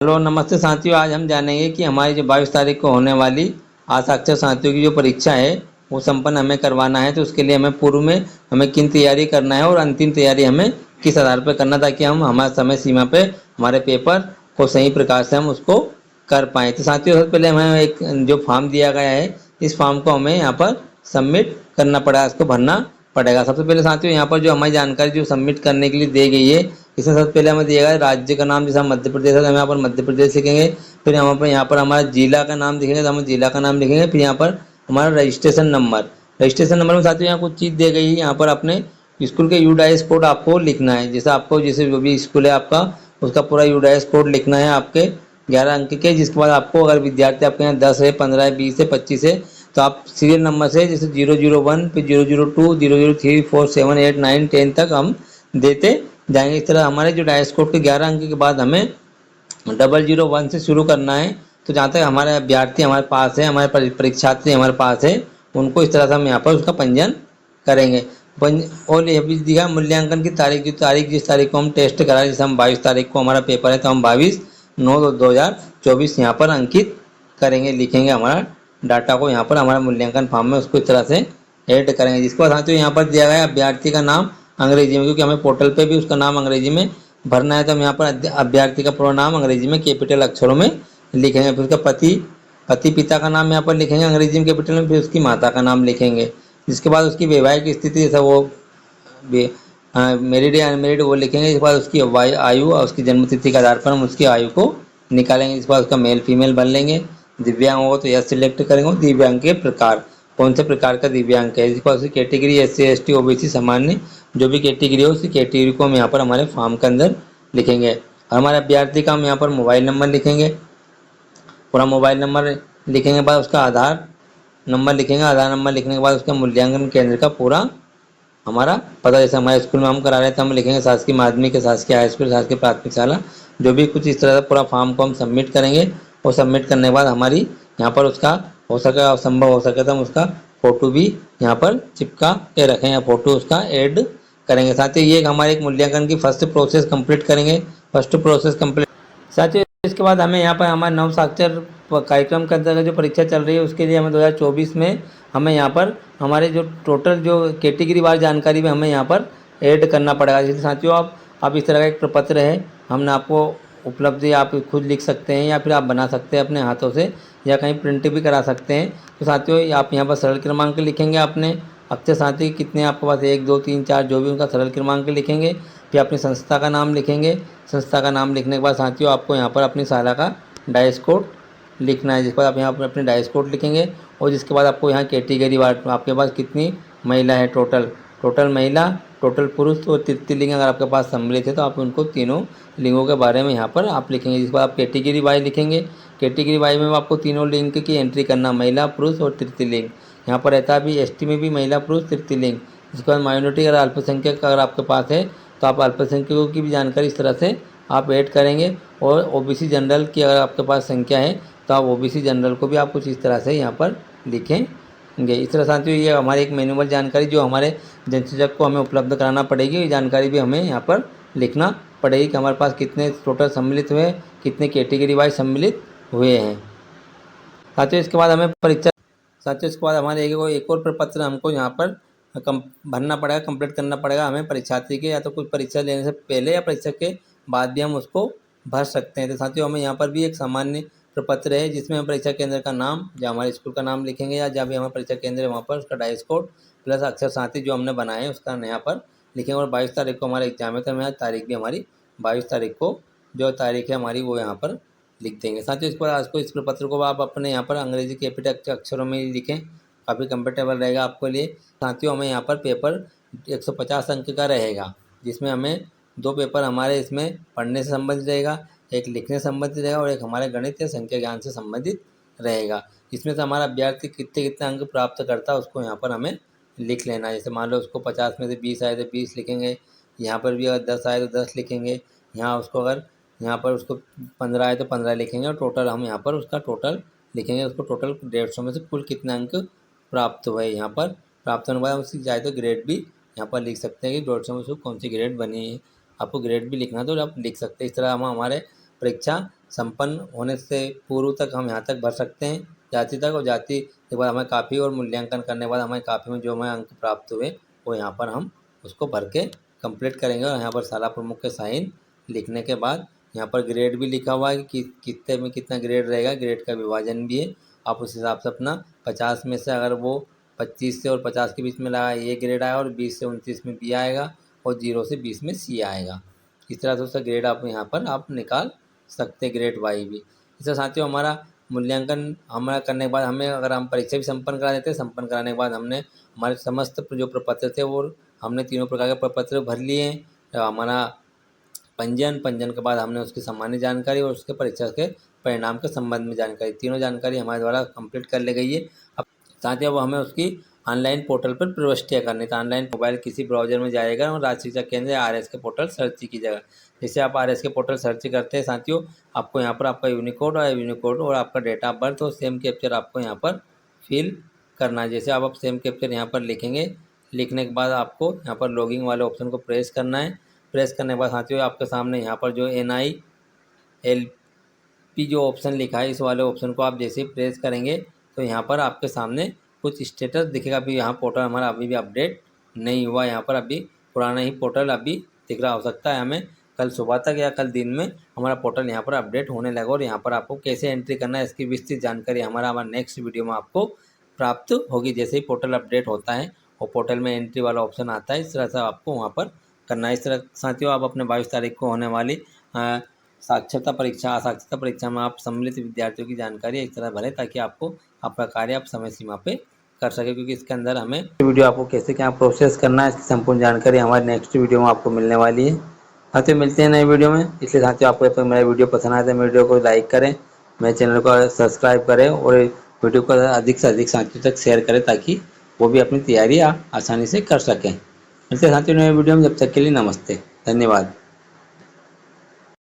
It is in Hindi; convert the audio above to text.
हेलो नमस्ते साथियों। आज हम जानेंगे कि हमारी जो 22 तारीख को होने वाली आसाक्षर साथियों की जो परीक्षा है वो संपन्न हमें करवाना है। तो उसके लिए हमें पूर्व में हमें किन तैयारी करना है और अंतिम तैयारी हमें किस आधार पर करना, ताकि हम हमारे समय सीमा पे हमारे पेपर को सही प्रकार से हम उसको कर पाएँ। तो साथियों, सबसे पहले हमें एक जो फॉर्म दिया गया है, इस फॉर्म को हमें यहाँ पर सबमिट करना पड़ेगा, इसको भरना पड़ेगा। सबसे पहले साथियों, यहाँ पर जो हमारी जानकारी जो सबमिट करने के लिए दी गई है, इसमें सबसे पहले हमें दिया गया है राज्य का नाम। जैसे हम मध्य प्रदेश है तो हम यहाँ पर मध्य प्रदेश लिखेंगे। फिर यहाँ पर हमारा जिला का नाम लिखेंगे तो हम जिला का नाम लिखेंगे। फिर यहाँ पर हमारा रजिस्ट्रेशन नंबर में साथियों यहाँ कुछ चीज़ दी गई है। यहाँ पर अपने स्कूल के यूडाइस कोड आपको लिखना है। जैसे आपको जैसे जो भी स्कूल है आपका, उसका पूरा यूडाइस कोड लिखना है आपके 11 अंक के। जिसके बाद आपको, अगर विद्यार्थी आपके यहाँ 10 है, 15 है, 20 है, 25 है, तो आप सीरियल नंबर से जैसे 001, फिर 002, 003, 4, 7, 8, 9, 10 तक हम देते जाएंगे। इस तरह हमारे जो डाइस कोड के 11 अंक के बाद हमें 001 से शुरू करना है। तो जहाँ तक हमारे अभ्यर्थी हमारे पास है, हमारे परीक्षार्थी हमारे पास है, उनको इस तरह से हम यहाँ पर उसका पंजीयन करेंगे। और यह भी दिया मूल्यांकन की तारीख, जिस तारीख को हम टेस्ट कराए, जैसे हम 22 तारीख को हमारा पेपर है तो हम 22/9/2024 यहाँ पर अंकित करेंगे, लिखेंगे हमारा डाटा को यहाँ पर हमारा मूल्यांकन फॉर्म में, उसको इस तरह से ऐड करेंगे। जिसके बाद साथियों यहाँ पर दिया गया है अभ्यर्थी का नाम अंग्रेजी में, क्योंकि हमें पोर्टल पे भी उसका नाम अंग्रेजी में भरना है। तो हम यहाँ पर अभ्यर्थी का पूरा नाम अंग्रेजी में कैपिटल अक्षरों में लिखेंगे। फिर उसका पति पिता का नाम यहाँ पर लिखेंगे अंग्रेजी में कैपिटल में। फिर उसकी माता का नाम लिखेंगे। जिसके बाद उसकी वैवाहिक स्थिति, जैसा वो मेरिड या अनमेरिड, वो लिखेंगे। इसके बाद उसकी आयु और उसकी जन्मतिथि के आधार पर हम उसकी आयु को निकालेंगे। इसके बाद उसका मेल फीमेल भर लेंगे। दिव्यांग हो तो यह सिलेक्ट करेंगे। दिव्यांग के प्रकार, कौन से प्रकार का दिव्यांग है। इसके बाद उसकी कैटेगरी SC ST OBC सामान्य, जो भी कैटेगरी हो उसी कैटेगरी को हम यहाँ पर हमारे फॉर्म के अंदर लिखेंगे। हमारे अभ्यर्थी का हम यहाँ पर मोबाइल नंबर लिखेंगे, पूरा मोबाइल नंबर लिखेंगे। बाद उसका आधार नंबर लिखेंगे। आधार नंबर लिखने के बाद उसका मूल्यांकन केंद्र का पूरा हमारा पता, जैसे हमारे स्कूल में हम करा रहे थे हम लिखेंगे शासकीय माध्यमिक, शासकीय हाई स्कूल, शासकीय प्राथमिक शाला, जो भी कुछ इस तरह से पूरा फॉर्म को हम सबमिट करेंगे। और सबमिट करने के बाद हमारी यहाँ पर उसका हो सके और संभव हो सके तो हम उसका फ़ोटो भी यहाँ पर चिपका के रखें या फ़ोटो उसका ऐड करेंगे। साथ ही ये हमारे एक मूल्यांकन की फर्स्ट प्रोसेस कंप्लीट करेंगे। फर्स्ट प्रोसेस कंप्लीट साथियों, इसके बाद हमें यहाँ पर हमारे नव साक्षर कार्यक्रम के अंतर्गत जो परीक्षा चल रही है उसके लिए हमें 2024 में हमें यहाँ पर हमारे जो टोटल जो कैटेगरी वार जानकारी भी हमें यहाँ पर ऐड करना पड़ेगा। जैसे साथियों, आप इस तरह का एक प्रपत्र है, हमने आपको उपलब्धि आप खुद लिख सकते हैं या फिर आप बना सकते हैं अपने हाथों से, या कहीं प्रिंट भी करा सकते हैं। तो साथियों, आप यहाँ पर सरल क्रमांक लिखेंगे अपने अक्षर साथी कितने आपके पास 1 2 3 4 जो भी उनका सरल क्रमांक लिखेंगे। फिर अपनी संस्था का नाम लिखेंगे। संस्था का नाम लिखने के बाद साथियों आपको यहाँ पर अपनी शाला का डाइस कोड लिखना है। जिसके बाद आप यहाँ पर अपने डाइस कोड लिखेंगे। और जिसके बाद आपको यहाँ कैटेगरी वार आपके पास कितनी महिला है, टोटल महिला, टोटल पुरुष और तृतीय लिंग अगर आपके पास सम्मिलित है तो आप उनको तीनों लिंगों के बारे में यहाँ पर आप लिखेंगे। जिसके बाद आप कैटेगरी वाई लिखेंगे। कैटेगरी वाई में आपको तीनों लिंग की एंट्री करना, महिला, पुरुष और तृतीय लिंग। यहाँ पर रहता है भी ST में भी महिला, पुरुष, तृतीय लिंग। इसके बाद माइनॉरिटी अगर अल्पसंख्यक अगर आपके पास है तो आप अल्पसंख्यकों की भी जानकारी इस तरह से आप ऐड करेंगे। और OBC जनरल की अगर आपके पास संख्या है तो आप OBC जनरल को भी आप कुछ इस तरह से यहाँ पर लिखेंगे। इस तरह साथियों, ये हमारी एक मैनुअल जानकारी जो हमारे जनसूचक को हमें उपलब्ध कराना पड़ेगी, ये जानकारी भी हमें यहाँ पर लिखना पड़ेगी कि हमारे पास कितने टोटल सम्मिलित हुए, कितने कैटेगरी वाइज सम्मिलित हुए हैं। साथियों, इसके बाद हमें परीक्षा साथियों इसके बाद हमारे एक और प्रपत्र हमको यहाँ पर भरना पड़ेगा, कंप्लीट करना पड़ेगा हमें परीक्षार्थी के, या तो कुछ परीक्षा लेने से पहले या परीक्षा के बाद भी हम उसको भर सकते हैं। तो साथियों, हमें यहाँ पर भी एक सामान्य प्रपत्र है जिसमें हम परीक्षा केंद्र का नाम, जो हमारे स्कूल का नाम लिखेंगे, या जहाँ भी हमारा परीक्षा केंद्र है वहाँ पर उसका डाइस कोड प्लस अक्षर साथी जो हमने बनाए हैं उसका यहाँ पर लिखेंगे। और 22 तारीख को हमारा एग्जाम है तो हमें तारीख भी हमारी 22 तारीख को जो तारीख है हमारी वो यहाँ पर लिख देंगे। साथियों, इस प्रपत्र को आप अपने यहाँ पर अंग्रेजी कैपिटल अक्षरों में ही लिखें, काफ़ी कंफर्टेबल रहेगा आपके लिए। साथियों, हमें यहाँ पर पेपर 150 अंक का रहेगा, जिसमें हमें 2 पेपर हमारे इसमें पढ़ने से संबंधित रहेगा, एक लिखने से संबंधित रहेगा और एक हमारे गणित या संख्या ज्ञान से संबंधित रहेगा। इसमें से हमारा अभ्यर्थी कितने कितने अंक प्राप्त करता है उसको यहाँ पर हमें लिख लेना है। जैसे मान लो उसको 50 में से 20 आए तो 20 लिखेंगे, यहाँ पर भी अगर 10 आए तो 10 लिखेंगे, यहाँ उसको अगर यहाँ पर उसको 15 आए तो 15 लिखेंगे, और टोटल हम यहाँ पर उसका टोटल लिखेंगे। उसको टोटल 150 में से कुल कितने अंक प्राप्त हुए यहाँ पर प्राप्त होने के बाद हम उसकी चाहे तो ग्रेड भी यहाँ पर लिख सकते हैं कि 150 में उसको कौन सी ग्रेड बनी है। आपको ग्रेड भी लिखना तो आप लिख सकते हैं। इस तरह हम हमारे परीक्षा संपन्न होने से पूर्व तक हम यहाँ तक भर सकते हैं जाति तक, और जाति के बाद हमें काफ़ी और मूल्यांकन करने के बाद हमें काफ़ी में जो हमें अंक प्राप्त हुए वो यहाँ पर हम उसको भर के कंप्लीट करेंगे। और यहाँ पर शाला प्रमुख के साइन लिखने के बाद यहाँ पर ग्रेड भी लिखा हुआ है कि कितने में कितना ग्रेड रहेगा, ग्रेड का विभाजन भी है। आप उस हिसाब से अपना 50 में से अगर वो 25 से और 50 के बीच में लगा ये ग्रेड आएगा, और 20 से 29 में बी आएगा, और 0 से 20 में सी आएगा। इस तरह से उसका ग्रेड आप यहाँ पर आप निकाल सकते हैं, ग्रेड वाई भी। इससे साथियों हमारा मूल्यांकन हमारा करने के बाद हमें अगर हम परीक्षा भी संपन्न करा देते हैं, संपन्न कराने के बाद हमने हमारे समस्त जो प्रपत्र थे वो हमने तीनों प्रकार के प्रपत्र भर लिए हैं। हमारा पंजीयन के बाद हमने उसकी सामान्य जानकारी और उसके परीक्षा के परिणाम के संबंध में जानकारी, तीनों जानकारी हमारे द्वारा कंप्लीट कर ली गई है। अब साथ ही अब हमें उसकी ऑनलाइन पोर्टल पर प्रविष्टियाँ करनी। तो ऑनलाइन मोबाइल किसी ब्राउजर में जाएगा और राज्य शिक्षा केंद्र RS के पोर्टल सर्च की जगह, जैसे आप RS के पोर्टल सर्च करते हैं साथियों, आपको यहाँ पर आपका यूनिकोड और आपका डेट ऑफ बर्थ और सेम कैप्चर आपको यहाँ पर फिल करना है। जैसे आप सेम कैप्चर यहाँ पर लिखेंगे, लिखने के बाद आपको यहाँ पर लॉगिंग वाले ऑप्शन को प्रेस करना है। प्रेस करने के बाद साथियों आपके सामने यहाँ पर जो NILP जो ऑप्शन लिखा है, इस वाले ऑप्शन को आप जैसे ही प्रेस करेंगे तो यहाँ पर आपके सामने कुछ स्टेटस दिखेगा। अभी यहाँ पोर्टल हमारा अभी भी अपडेट नहीं हुआ, यहाँ पर अभी पुराना ही पोर्टल अभी दिख रहा। हो सकता है हमें कल सुबह तक या कल दिन में हमारा पोर्टल यहाँ पर अपडेट होने लगा, और यहाँ पर आपको कैसे एंट्री करना है इसकी विस्तृत जानकारी हमारा नेक्स्ट वीडियो में आपको प्राप्त होगी। जैसे ही पोर्टल अपडेट होता है और पोर्टल में एंट्री वाला ऑप्शन आता है, इस तरह से आपको वहाँ पर करना है। इस तरह साथियों आप अपने 22 तारीख को होने वाली साक्षरता परीक्षा में आप सम्मिलित विद्यार्थियों की जानकारी इस तरह भरें ताकि आपको आपका कार्य आप समय सीमा पे कर सके, क्योंकि इसके अंदर हमें वीडियो आपको कैसे क्या प्रोसेस करना है इसकी संपूर्ण जानकारी हमारे नेक्स्ट वीडियो में आपको मिलने वाली है। साथियों मिलते हैं नए वीडियो में, इसलिए साथियों आपको जब तक मेरा वीडियो पसंद आए तो वीडियो को लाइक करें, मेरे चैनल को सब्सक्राइब करें और वीडियो को अधिक से अधिक साथियों तक शेयर करें ताकि वो भी अपनी तैयारी आसानी से कर सकें। मिलते हैं साथियों नए वीडियो में, जब तक के लिए नमस्ते, धन्यवाद।